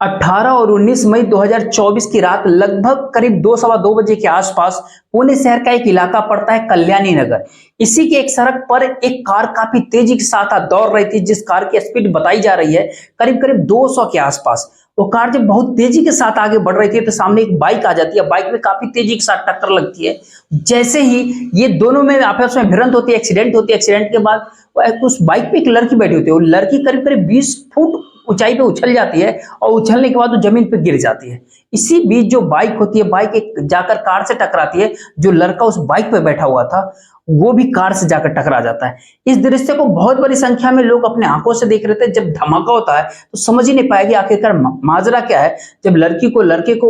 18 और 19 मई 2024 की रात लगभग करीब 2 सवा 2 बजे के आसपास पुणे शहर का एक इलाका पड़ता है कल्याणी नगर। इसी के एक सड़क पर एक कार काफी तेजी के साथ दौड़ रही थी, जिस कार की स्पीड बताई जा रही है करीब करीब 200 के आसपास। वो कार जब बहुत तेजी के साथ आगे बढ़ रही थी तो सामने एक बाइक आ जाती है। बाइक में काफी तेजी के साथ टक्कर लगती है। जैसे ही ये दोनों में आपस में भिड़ंत होती है, एक्सीडेंट होती है। एक्सीडेंट के बाद उस बाइक पे एक लड़की बैठी होती है। वो लड़की करीब करीब 20 फुट ऊंचाई पे उछल जाती है और उछलने के बाद वो जमीन पे गिर जाती है। इसी बीच जो बाइक होती है, बाइक एक जाकर कार से टकराती है। जो लड़का उस बाइक पे बैठा हुआ था वो भी कार से जाकर टकरा जाता है। इस दृश्य को बहुत बड़ी संख्या में लोग अपने आंखों से देख रहे थे। जब धमाका होता है तो समझ ही नहीं पाएगी आखिरकार माजरा क्या है। जब लड़के को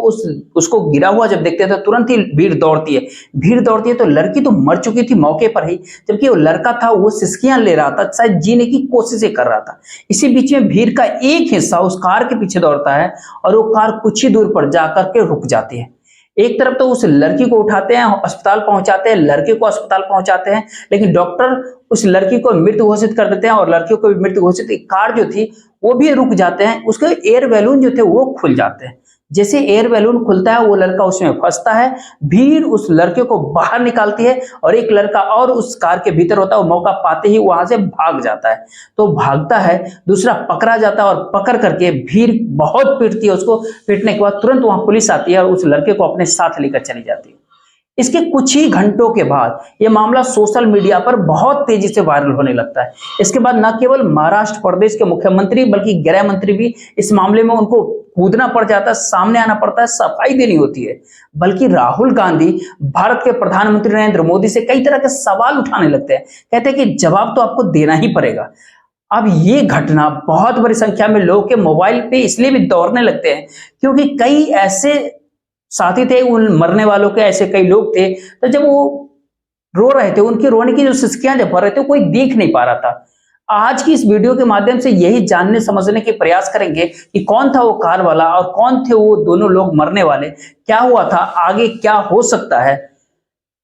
उसको गिरा हुआ जब देखते हैं तो तुरंत ही भीड़ दौड़ती है। तो लड़की तो मर चुकी थी मौके पर ही, जबकि वो लड़का था वो सिसकियां ले रहा था, शायद जीने की कोशिशें कर रहा था। इसी बीच में भीड़ का एक हिस्सा उस कार के पीछे दौड़ता है और वो कार कुछ ही दूर पर जाकर के रुक जाती है। एक तरफ तो उस लड़की को उठाते हैं, अस्पताल पहुंचाते हैं, लड़के को अस्पताल पहुंचाते हैं, लेकिन डॉक्टर उस लड़की को मृत घोषित कर देते हैं और लड़कियों को भी मृत घोषित। कार जो थी वो भी रुक जाते हैं, उसके एयर बैलून जो थे वो खुल जाते हैं। जैसे एयर बैलून खुलता है वो लड़का उसमें फंसता है। भीड़ उस लड़के को बाहर निकालती है और एक लड़का और उस कार के भीतर होता है। वो मौका पाते ही वहां से भाग जाता है। तो भागता है, दूसरा पकड़ा जाता है और पकड़ करके भीड़ बहुत पीटती है उसको। पीटने के बाद तुरंत वहां पुलिस आती है और उस लड़के को अपने साथ लेकर चली जाती है। इसके कुछ ही घंटों के बाद यह मामला सोशल मीडिया पर बहुत तेजी से वायरल होने लगता है। इसके बाद न केवल महाराष्ट्र प्रदेश के मुख्यमंत्री बल्कि गृह मंत्री भी इस मामले में उनको कूदना पड़ जाता है, सामने आना पड़ता है, सफाई देनी होती है। बल्कि राहुल गांधी भारत के प्रधानमंत्री नरेंद्र मोदी से कई तरह के सवाल उठाने लगते हैं। कहते हैं कि जवाब तो आपको देना ही पड़ेगा। अब ये घटना बहुत बड़ी संख्या में लोगों के मोबाइल पे इसलिए भी दौड़ने लगते हैं क्योंकि कई ऐसे साथी थे, उन मरने वालों के ऐसे कई लोग थे, तो जब वो रो रहे थे उनकी रोने की जो सिसकियां जब भर रहे थे कोई देख नहीं पा रहा था। आज की इस वीडियो के माध्यम से यही जानने समझने के प्रयास करेंगे कि कौन था वो कार वाला और कौन थे वो दोनों लोग मरने वाले, क्या हुआ था, आगे क्या हो सकता है।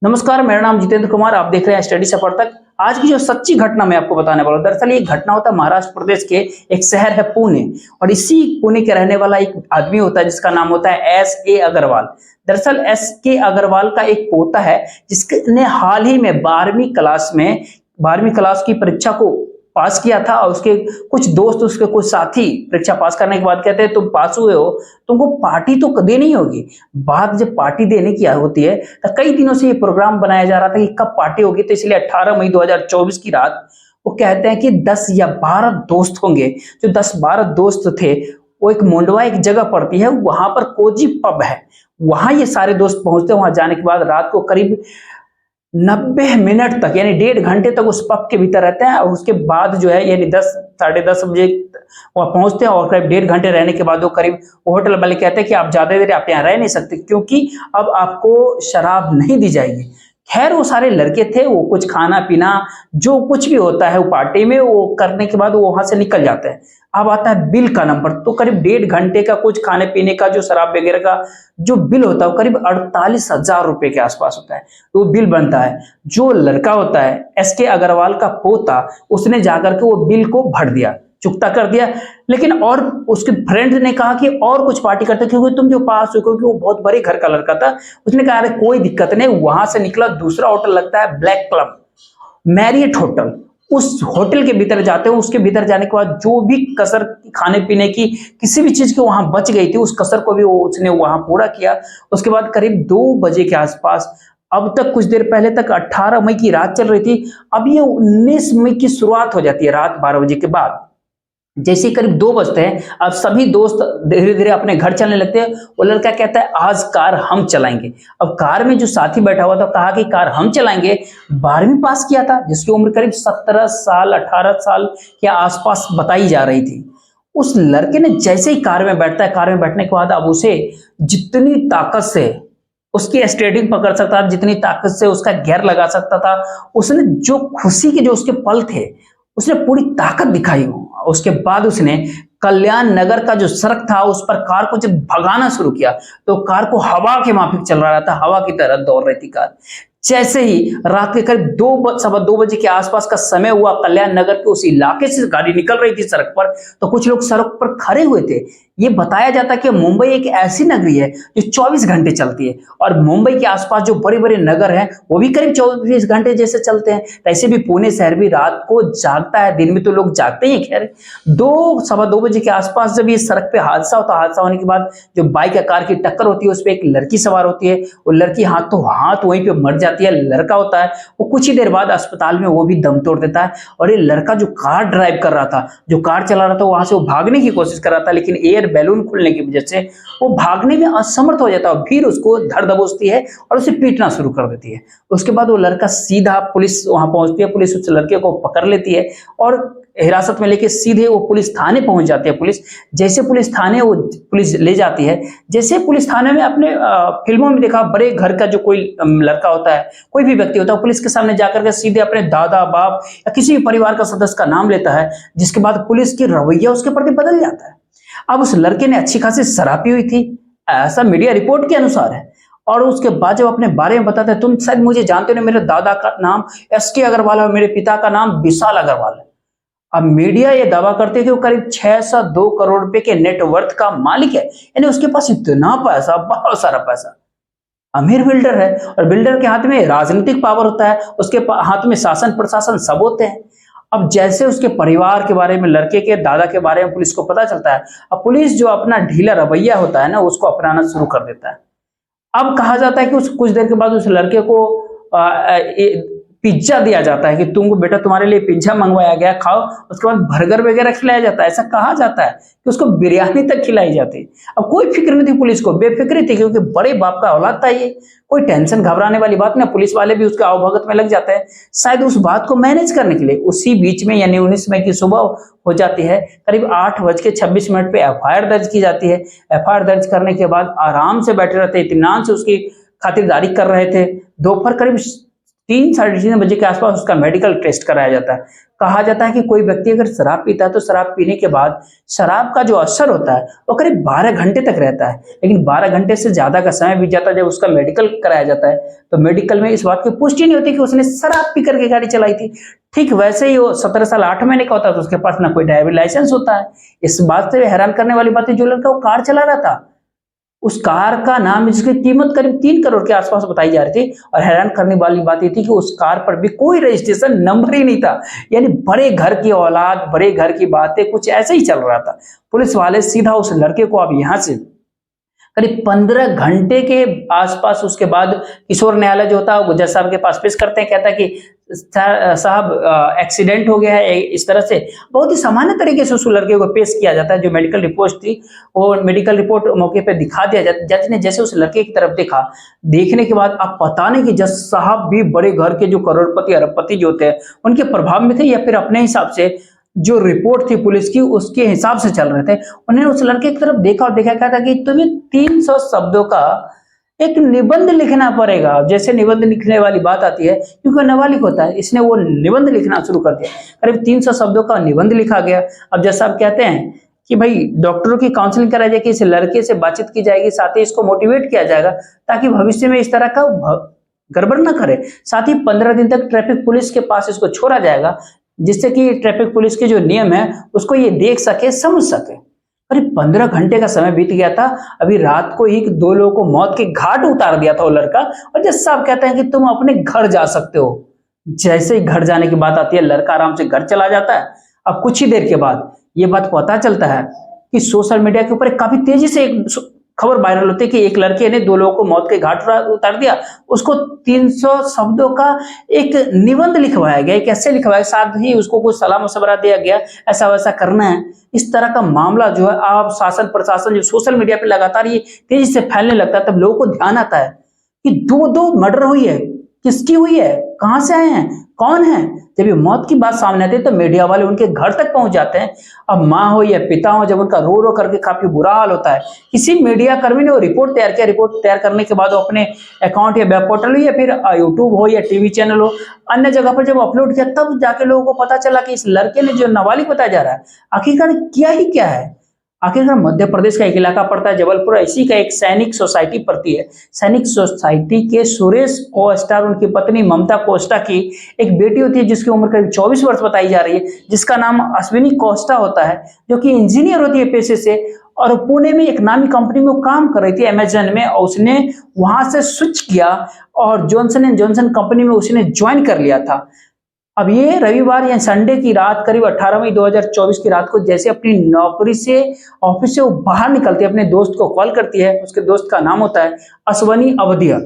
नमस्कार, मेरा नाम जितेंद्र कुमार, आप देख रहे हैं स्टडी सफर तक। आज की जो सच्ची घटना मैं आपको बताने वाला हूं, दरअसल ये घटना होता है महाराष्ट्र प्रदेश के एक शहर है पुणे, और इसी पुणे के रहने वाला एक आदमी होता है जिसका नाम होता है S.K. अग्रवाल। दरअसल S.K. अग्रवाल का एक पोता है जिसने हाल ही में 12वीं क्लास की परीक्षा को पास किया था और उसके कुछ दोस्त, उसके कुछ साथी परीक्षा पास करने के बाद कहते हैं तुम पास हुए हो, तुमको पार्टी तो देनी होगी। बात जब पार्टी देने की होती है तो कई दिनों से ये प्रोग्राम बनाया जा रहा था कि कब पार्टी होगी, तो इसलिए 18 मई 2024 की रात वो कहते हैं कि 10 या 12 दोस्त होंगे। जो 10-12 दोस्त थे वो एक मोंडवा एक जगह पड़ती है, वहां पर कोजी पब है, वहां ये सारे दोस्त पहुंचते हैं। वहां जाने के बाद रात को करीब 90 मिनट तक यानी 1.5 घंटे तक उस पब के भीतर रहते हैं और उसके बाद जो है यानी 10 साढ़े 10 बजे वहां पहुंचते हैं और करीब 1.5 घंटे रहने के बाद वो करीब होटल वाले कहते हैं कि आप ज्यादा देर आप यहाँ रह नहीं सकते क्योंकि अब आपको शराब नहीं दी जाएगी। खैर वो सारे लड़के थे, वो कुछ खाना पीना जो कुछ भी होता है वो पार्टी में वो करने के बाद वो वहां से निकल जाते हैं। अब आता है बिल का नंबर, तो करीब 1.5 घंटे का कुछ खाने पीने का जो शराब वगैरह का जो बिल होता है वो करीब 48,000 रुपए के आसपास होता है। तो वो बिल बनता है। जो लड़का होता है S.K. अग्रवाल का पोता, उसने जाकर के वो बिल को भर दिया, चुकता कर दिया। लेकिन और उसके फ्रेंड ने कहा कि और कुछ पार्टी करते क्योंकि तुम जो पास हो, क्योंकि वो बहुत बड़े घर का लड़का था। उसने कहा अरे कोई दिक्कत नहीं। वहां से निकला, दूसरा होटल लगता है ब्लैक क्लब, मैरियट होटल। उस होटल के भीतर जाते हैं। उसके भीतर जाने के बाद जो भी कसर खाने पीने की किसी भी चीज की वहां बच गई थी उस कसर को भी उसने वहां पूरा किया। उसके बाद करीब 2 बजे के आसपास, अब तक कुछ देर पहले तक 18 मई की रात चल रही थी, अब ये 19 मई की शुरुआत हो जाती है रात 12 बजे के बाद। जैसे करीब 2 बजते हैं, अब सभी दोस्त धीरे धीरे अपने घर चलने लगते हैं। वो लड़का कहता है आज कार हम चलाएंगे। अब कार में जो साथी बैठा हुआ था कहा कि कार हम चलाएंगे। 12वीं पास किया था, जिसकी उम्र करीब 17 साल 18 साल के आसपास बताई जा रही थी। उस लड़के ने जैसे ही कार में बैठता है, कार में बैठने के बाद अब उसे जितनी ताकत से उसकी स्टेयरिंग पकड़ सकता था, जितनी ताकत से उसका गियर लगा सकता था, उसने जो खुशी के जो उसके पल थे उसने पूरी ताकत दिखाई। उसके बाद उसने कल्याण नगर का जो सड़क था उस पर कार को जब भगाना शुरू किया तो कार को हवा के माफिक चल रहा था, हवा की तरह दौड़ रही थी कार। जैसे ही रात के करीब 2 बजे के आसपास का समय हुआ, कल्याण नगर के उस इलाके से गाड़ी निकल रही थी सड़क पर, तो कुछ लोग सड़क पर खड़े हुए थे। ये बताया जाता है कि मुंबई एक ऐसी नगरी है जो 24 घंटे चलती है, और मुंबई के आसपास जो बड़े बड़े नगर हैं वो भी करीब 24 घंटे जैसे चलते हैं। ऐसे भी पुणे शहर भी रात को जागता है, दिन में तो लोग जागते ही। खैर 2 सवा 2 बजे के आसपास जब ये सड़क पे हादसा होता है, हादसा होने के बाद जो बाइक या कार की टक्कर होती है उस पर एक लड़की सवार होती है, वो लड़की हाथ वहीं पे मर जाती है। लड़का होता है वो कुछ ही देर बाद अस्पताल में वो भी दम तोड़ देता है। और ये लड़का जो कार ड्राइव कर रहा था, जो कार चला रहा था, वहां से वो भागने की कोशिश कर रहा था, लेकिन एयर बैलून खुलने की वजह से वो भागने में असमर्थ हो जाता है। फिर उसको धर दबोचती है और उसे पीटना शुरू कर देती है। उसके बाद वो लड़का सीधा, पुलिस वहां पहुंचती है, पुलिस उस लड़के को पकड़ लेती है और हिरासत में लेके सीधे वो पुलिस थाने पहुंच जाती है। पुलिस जैसे पुलिस थाने वो पुलिस ले जाती है, जैसे पुलिस थाने में अपने फिल्मों में देखा, बड़े घर का जो कोई लड़का होता है, कोई भी व्यक्ति होता है, पुलिस के सामने जाकर के सीधे अपने दादा बाप या किसी भी परिवार का सदस्य का नाम लेता है, जिसके बाद पुलिस की रवैया उसके प्रति बदल जाता है। अब उस लड़के ने अच्छी खासी शराब पी हुई थी, ऐसा मीडिया रिपोर्ट के अनुसार है। और उसके बाद जब अपने बारे में बताते हैं, तुम शायद मुझे जानते हो, मेरे दादा का नाम SK अग्रवाल है और मेरे पिता का नाम विशाल अग्रवाल है। अब मीडिया ये दावा करते हैं कि वो करीब 602 करोड़ रुपए के नेटवर्थ का मालिक है, यानी उसके पास इतना पैसा, बहुत सारा पैसा। अमीर बिल्डर है, और बिल्डर के हाथ में राजनीतिक पावर होता है, उसके हाथ में शासन प्रशासन सब होते हैं। अब जैसे उसके परिवार के बारे में, लड़के के दादा के बारे में पुलिस को पता चलता है, अब पुलिस जो अपना ढीला रवैया होता है ना, उसको अपनाना शुरू कर देता है। अब कहा जाता है कि उस कुछ देर के बाद उस लड़के को पिज्जा दिया जाता है कि तुमको बेटा, तुम्हारे लिए पिज्जा मंगवाया गया, खाओ। उसके बाद बर्गर वगैरह खिलाया जाता है। ऐसा कहा जाता है कि उसको बिरयानी तक खिलाई जाती है। अब कोई फिक्र नहीं थी पुलिस को, बेफिक्री थी, क्योंकि बड़े बाप का औलाद था ये, कोई टेंशन घबराने वाली बात नहीं। पुलिस वाले भी उसके आवभगत में लग जाते हैं, शायद उस बात को मैनेज करने के लिए। उसी बीच में यानी 19 मई की सुबह हो जाती है, करीब 8:26 पे FIR दर्ज की जाती है। FIR दर्ज करने के बाद आराम से बैठे रहते, इत्मीनान से उसकी खातिरदारी कर रहे थे। दोपहर करीब 3-3:30 बजे के आसपास उसका मेडिकल टेस्ट कराया जाता है। कहा जाता है कि कोई व्यक्ति अगर शराब पीता है तो शराब पीने के बाद शराब का जो असर होता है वो करीब 12 घंटे तक रहता है, लेकिन 12 घंटे से ज्यादा का समय बीत जाता है। जब उसका मेडिकल कराया जाता है तो मेडिकल में इस बात की पुष्टि नहीं होती कि उसने शराब पी करके गाड़ी चलाई थी। ठीक वैसे ही वो 17 साल 8 महीने का होता है तो उसके पास ना कोई ड्राइविंग लाइसेंस होता है। इस बात से हैरान करने वाली बात है, जो लड़का वो कार चला रहा था, उस कार का नाम, जिसकी कीमत करीब 3 करोड़ के आसपास बताई जा रही थी, और हैरान करने वाली बात ये थी कि उस कार पर भी कोई रजिस्ट्रेशन नंबर ही नहीं था। यानी बड़े घर की औलाद, बड़े घर की बातें, कुछ ऐसे ही चल रहा था। पुलिस वाले सीधा उस लड़के को अब यहां से करीब 15 घंटे के आसपास उसके बाद किशोर न्यायालय जो होता है वो जज साहब के पास पेश करते हैं। कहता है कि साहब एक्सीडेंट हो गया है। इस तरह से बहुत ही सामान्य तरीके से उस लड़के को पेश किया जाता है। जो मेडिकल रिपोर्ट थी वो मेडिकल रिपोर्ट मौके पे दिखा दिया जाता है। जज ने जैसे उस लड़के की तरफ देखा, देखने के बाद अब पता नहीं कि जज साहब भी बड़े घर के जो करोड़पति अरबपति जो होते हैं उनके प्रभाव में थे, या फिर अपने हिसाब से जो रिपोर्ट थी पुलिस की उसके हिसाब से चल रहे थे। उन्होंने उस लड़के की तरफ देखा और देखा, क्या था कि तुम्हें 300 शब्दों का एक निबंध लिखना पड़ेगा। जैसे निबंध लिखने वाली बात आती है, क्योंकि नाबालिग होता है, इसने वो निबंध लिखना शुरू कर दिया। करीब 300 शब्दों का निबंध लिखा गया। अब जैसा आप कहते हैं कि भाई डॉक्टरों की काउंसलिंग कराई जाएगी, इस लड़के से बातचीत की जाएगी, साथ ही इसको मोटिवेट किया जाएगा ताकि भविष्य में इस तरह का गड़बड़ ना करे। साथ ही 15 दिन तक ट्रैफिक पुलिस के पास इसको छोड़ा जाएगा, जिससे कि ट्रैफिक पुलिस के जो नियम है उसको ये देख सके, समझ सके। करीब 15 घंटे का समय बीत गया था। अभी रात को ही 2 लोगों को मौत के घाट उतार दिया था वो लड़का, और जज साहब कहते हैं कि तुम अपने घर जा सकते हो। जैसे ही घर जाने की बात आती है, लड़का आराम से घर चला जाता है। अब कुछ ही देर के बाद ये बात पता चलता है कि सोशल मीडिया के ऊपर काफी तेजी से एक खबर वायरल होती है कि एक लड़के ने 2 लोगों को मौत के घाट उतार दिया। उसको 300 शब्दों का एक निबंध लिखवाया गया। कैसे लिखवाया, साथ ही उसको कुछ सलाह मशवरा दिया गया, ऐसा वैसा करना है। इस तरह का मामला जो है, आप शासन प्रशासन जो सोशल मीडिया पे लगातार ये तेजी से फैलने लगता है, तब लोगों को ध्यान आता है कि 2 मर्डर हुई है, किसकी हुई है, कहां से आए हैं, कौन है। जब ये मौत की बात सामने आती है तो मीडिया वाले उनके घर तक पहुंच जाते हैं। अब माँ हो या पिता हो, जब उनका रो रो करके काफी बुरा हाल होता है, किसी मीडिया कर्मी ने वो रिपोर्ट तैयार किया। रिपोर्ट तैयार करने के बाद वो अपने अकाउंट या वेब पोर्टल हो या फिर यूट्यूब हो या टीवी चैनल हो, अन्य जगह पर जब अपलोड किया, तब जाके लोगों को पता चला कि इस लड़के ने जो नाबालिग बताया जा रहा है आखिरकार किया ही क्या है। आखिरकार मध्य प्रदेश का एक इलाका पड़ता है जबलपुर, इसी का एक सैनिक सोसाइटी पड़ती है। सैनिक सोसाइटी के सुरेश कोस्टा, उनकी पत्नी ममता कोस्टा की एक बेटी होती है जिसकी उम्र करीब 24 वर्ष बताई जा रही है, जिसका नाम अश्विनी कोस्टा होता है, जो कि इंजीनियर होती है पेशे से और पुणे में एक नामी कंपनी में वो काम कर रही थी अमेजन में, और उसने वहां से स्विच किया और जॉनसन एंड जॉनसन कंपनी में उसने ज्वाइन कर लिया था। अब ये रविवार या संडे की रात करीब 18 मई 2024 की रात को जैसे अपनी नौकरी से, ऑफिस से वो बाहर निकलती है, अपने दोस्त को कॉल करती है। उसके दोस्त का नाम होता है अश्वनी अवधिया।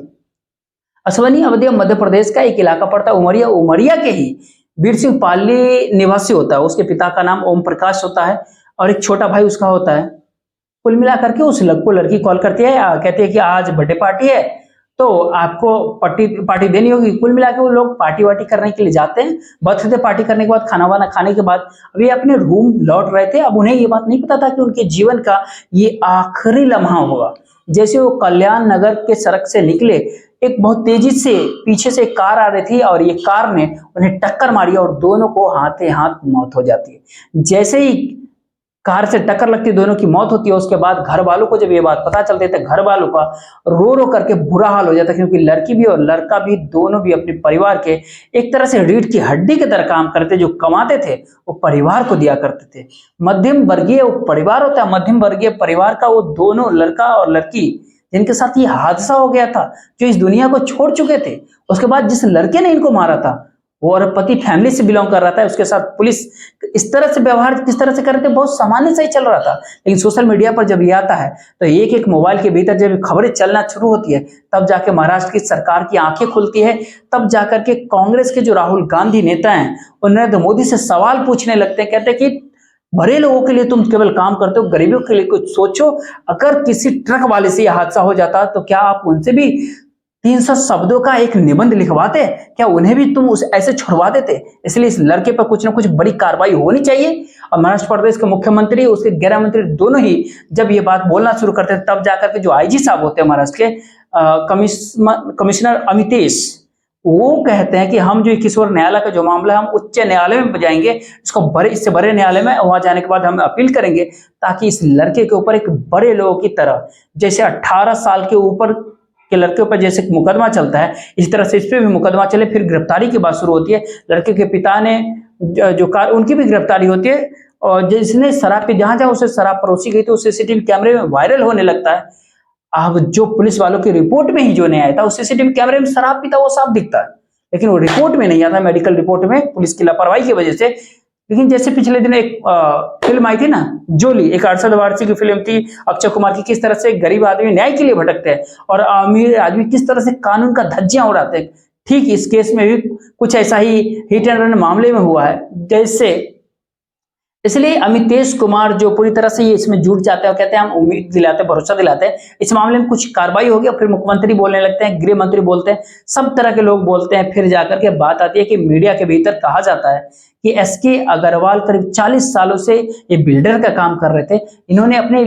अश्वनी अवधिया मध्य प्रदेश का एक इलाका पड़ता है उमरिया। उमरिया के ही वीर सिंह पाली निवासी होता है। उसके पिता का नाम ओम प्रकाश होता है और एक छोटा भाई उसका होता है। कुल मिलाकर के उस लड़की कॉल करती है, कहती है कि आज बर्थडे पार्टी है तो आपको पार्टी देनी होगी। कुल मिला के वो लोग पार्टी वार्टी करने के लिए जाते हैं। बर्थडे पार्टी करने के बाद, खाना वाना खाने के बाद अभी अपने रूम लौट रहे थे। अब उन्हें ये बात नहीं पता था कि उनके जीवन का ये आखिरी लम्हा होगा। जैसे वो कल्याण नगर के सड़क से निकले, एक बहुत तेजी से पीछे से एक कार आ रही थी और ये कार ने उन्हें टक्कर मारी और दोनों को हाथे हाथ मौत हो जाती है। जैसे ही कार से टक्कर लगती, दोनों की मौत होती है। उसके बाद घर वालों को जब ये बात पता चलती है तो घर वालों का रो रो करके बुरा हाल हो जाता है, क्योंकि लड़की भी और लड़का भी दोनों भी अपने परिवार के एक तरह से रीढ़ की हड्डी की तरह काम करते। जो कमाते थे वो परिवार को दिया करते थे। मध्यम वर्गीय परिवार होता है, मध्यम वर्गीय परिवार का वो दोनों लड़का और लड़की जिनके साथ ये हादसा हो गया था, जो इस दुनिया को छोड़ चुके थे। उसके बाद जिस लड़के ने इनको मारा था वो और पति फैमिली से बिलोंग कर रहा था। उसके साथ पुलिस इस तरह से व्यवहार किस तरह से कर रहे थे, बहुत सामान्य से ही चल रहा था। लेकिन सोशल मीडिया पर जब ये आता है तो एक एक मोबाइल के भीतर जब खबरें चलना शुरू होती है, तब जाके महाराष्ट्र की सरकार की आंखें खुलती है। तब जाकर के कांग्रेस के जो राहुल गांधी नेता हैं वो नरेंद्र मोदी से सवाल पूछने लगते हैं। कहते हैं कि बड़े लोगों के लिए तुम केवल काम करते हो, गरीबों के लिए कुछ सोचो। अगर किसी ट्रक वाले से यह हादसा हो जाता तो क्या आप उनसे भी 300 शब्दों का एक निबंध लिखवाते? क्या उन्हें भी तुम उस ऐसे छुड़वा देते? इसलिए इस लड़के पर कुछ ना कुछ बड़ी कार्रवाई होनी चाहिए। और महाराष्ट्र प्रदेश के मुख्यमंत्री, उसके गृह मंत्री दोनों ही जब ये बात बोलना शुरू करते हैं, तब जाकर के जो आईजी साहब होते हैं महाराष्ट्र के, कमिश्नर अमितेश, वो कहते हैं कि हम जो किशोर न्यायालय का जो मामला है हम उच्च न्यायालय में जाएंगे, इसको इससे बड़े न्यायालय में, वहां जाने के बाद हम अपील करेंगे ताकि इस लड़के के ऊपर एक बड़े लोगों की तरह, जैसे 18 साल के ऊपर के लड़के ऊपर जैसे मुकदमा चलता है, इस तरह से इस पे भी मुकदमा चले। फिर गिरफ्तारी की बात शुरू होती है। लड़के के पिता ने जो कार, उनकी भी गिरफ्तारी होती है। और जिसने शराब पी, जहां जहां उसे शराब परोसी गई थी उस सीसीटीवी कैमरे में वायरल होने लगता है। अब जो पुलिस वालों की रिपोर्ट में ही जो नहीं आया था, उस सीसीटीवी कैमरे में शराब पीता वो साफ दिखता है, लेकिन वो रिपोर्ट में नहीं आता, मेडिकल रिपोर्ट में, पुलिस की लापरवाही की वजह से। लेकिन जैसे पिछले दिन एक फिल्म आई थी ना, जोली, एक अरशद वारसी की फिल्म थी अक्षय कुमार की, किस तरह से गरीब आदमी न्याय के लिए भटकते हैं और अमीर आदमी किस तरह से कानून का धज्जियां उड़ाते हैं। ठीक इस केस में भी कुछ ऐसा ही हिट एंड रन मामले में हुआ है। जैसे इसलिए अमितेश कुमार जो पूरी तरह से ये इसमें जुट जाते हैं और कहते हैं हम उम्मीद दिलाते हैं, भरोसा दिलाते हैं इस मामले में कुछ कार्रवाई होगी। और फिर मुख्यमंत्री बोलने लगते हैं, गृह मंत्री बोलते हैं, सब तरह के लोग बोलते हैं। फिर जाकर के बात आती है कि मीडिया के भीतर कहा जाता है कि एसके अग्रवाल करीब 40 सालों से ये बिल्डर का काम कर रहे थे। इन्होंने अपने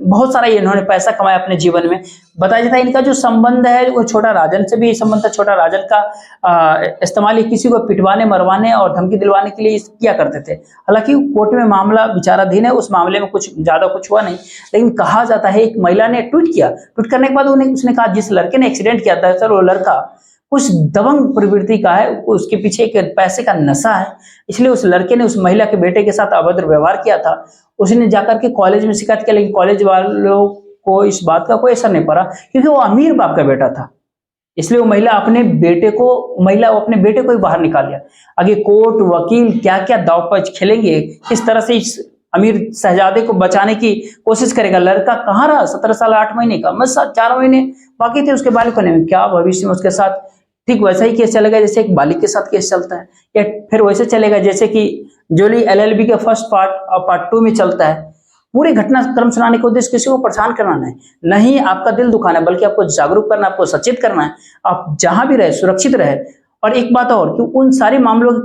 बहुत सारा इन्होंने पैसा कमाया अपने जीवन में। बताया जाता है इनका जो संबंध है वो छोटा राजन से भी संबंध था। छोटा राजन का इस्तेमाल किसी को पिटवाने, मरवाने और धमकी दिलवाने के लिए किया करते थे। हालांकि कोर्ट में मामला विचाराधीन है, उस मामले में कुछ ज्यादा कुछ हुआ नहीं। लेकिन कहा जाता है एक महिला ने ट्वीट किया, ट्वीट करने के बाद उसने कहा जिस लड़के ने एक्सीडेंट किया था सर, वो लड़का कुछ दबंग प्रवृत्ति का है, उसके पीछे एक पैसे का नशा है। इसलिए उस लड़के ने उस महिला के बेटे के साथ अभद्र व्यवहार किया था। उसने जाकर के कॉलेज में शिकायत किया, लेकिन कॉलेज वालों को इस बात का कोई असर नहीं पड़ा क्योंकि वो अमीर बाप का बेटा था। इसलिए वो महिला अपने बेटे को ही बाहर निकाल लिया। आगे कोर्ट, वकील क्या क्या दांवपेच खेलेंगे, किस तरह से इस अमीर शहजादे को बचाने की कोशिश करेगा। लड़का कहाँ रहा, 17 साल 8 महीने का, बस 4 महीने बाकी थे उसके बालिक होने में। क्या भविष्य में उसके साथ ठीक वैसा ही केस चलेगा जैसे एक बालिक के साथ केस चलता है, या फिर वैसे चलेगा जैसे कि जोली एलएलबी के फर्स्ट पार्ट और पार्ट 2 में चलता है। पूरी घटनाक्रम सुनाने का उद्देश्य किसी को परेशान करना नहीं आपका दिल दुखाना है, बल्कि आपको जागरूक करना, आपको सचेत करना है। आप जहां भी रहे सुरक्षित रहे। और एक बात और कि उन सारे मामलों की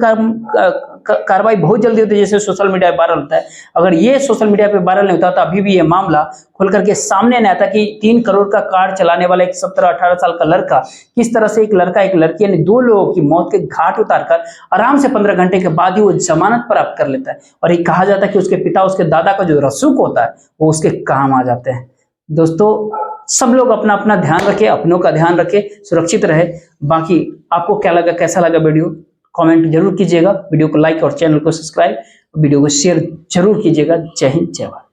कार्रवाई बहुत जल्दी होती है, जैसे सोशल मीडिया पे वायरल होता है। अगर ये सोशल मीडिया पे वायरल नहीं होता तो अभी भी ये मामला खुल करके सामने नहीं आता कि 3 करोड़ का कार चलाने वाला एक 17-18 साल का लड़का किस तरह से एक लड़का एक लड़की यानी 2 लोगों की मौत के घाट उतारकर आराम से 15 घंटे के बाद ही वो जमानत प्राप्त कर लेता है। और ये कहा जाता है कि उसके पिता उसके दादा का जो रसूख होता है वो उसके काम आ जाते हैं। दोस्तों, सब लोग अपना अपना ध्यान रखें, अपनों का ध्यान रखें, सुरक्षित रहे। बाकी आपको क्या लगा, कैसा लगा वीडियो, कमेंट जरूर कीजिएगा। वीडियो को लाइक और चैनल को सब्सक्राइब, वीडियो को शेयर जरूर कीजिएगा। जय हिंद, जय भारत।